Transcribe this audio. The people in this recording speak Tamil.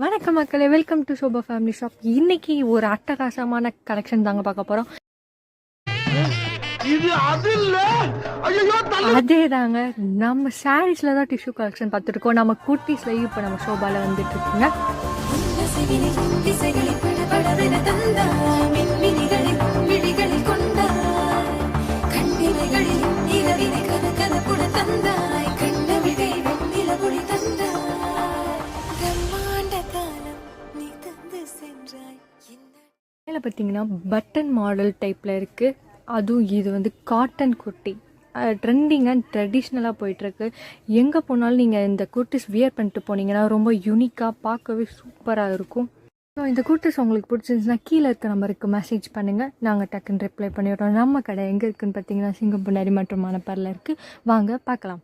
வணக்கம் மக்களே, welcome to sofa family shop. இன்னைக்கு ஒரு அட்டகாசமான கலெக்ஷன் தாங்க பார்க்க போறோம். அதே தாங்க, நம்ம சாரீஸ்ல தான் டிஷ்யூ கலெக்ஷன் பார்த்துட்டு இருக்கோம். நம்ம குர்த்திஸ்லயும் இப்போ நம்ம ஷோபால வந்துட்டு இருக்குங்க. மேலே பார்த்தீங்கன்னா பட்டன் மாடல் டைப்பில் இருக்குது. அதுவும் இது வந்து காட்டன் குர்த்தி, ட்ரெண்டிங் அண்ட் ட்ரெடிஷ்னலாக போயிட்டுருக்கு. எங்கே போனாலும் நீங்கள் இந்த குர்த்திஸ் வியர் பண்ணிட்டு போனீங்கன்னா ரொம்ப யூனிக்காக பார்க்கவே சூப்பராக இருக்கும். ஸோ இந்த குர்த்திஸ் உங்களுக்கு பிடிச்சிருந்துச்சுன்னா கீழே இருக்க நம்பருக்கு மெசேஜ் பண்ணுங்கள், நாங்கள் டக்குன்னு ரிப்ளை பண்ணிவிடுறோம். நம்ம கடை எங்கே இருக்குதுன்னு பார்த்தீங்கன்னா சிங்கப்பூர் மற்றும் மணப்பாறையில் இருக்குது. வாங்க பார்க்கலாம்.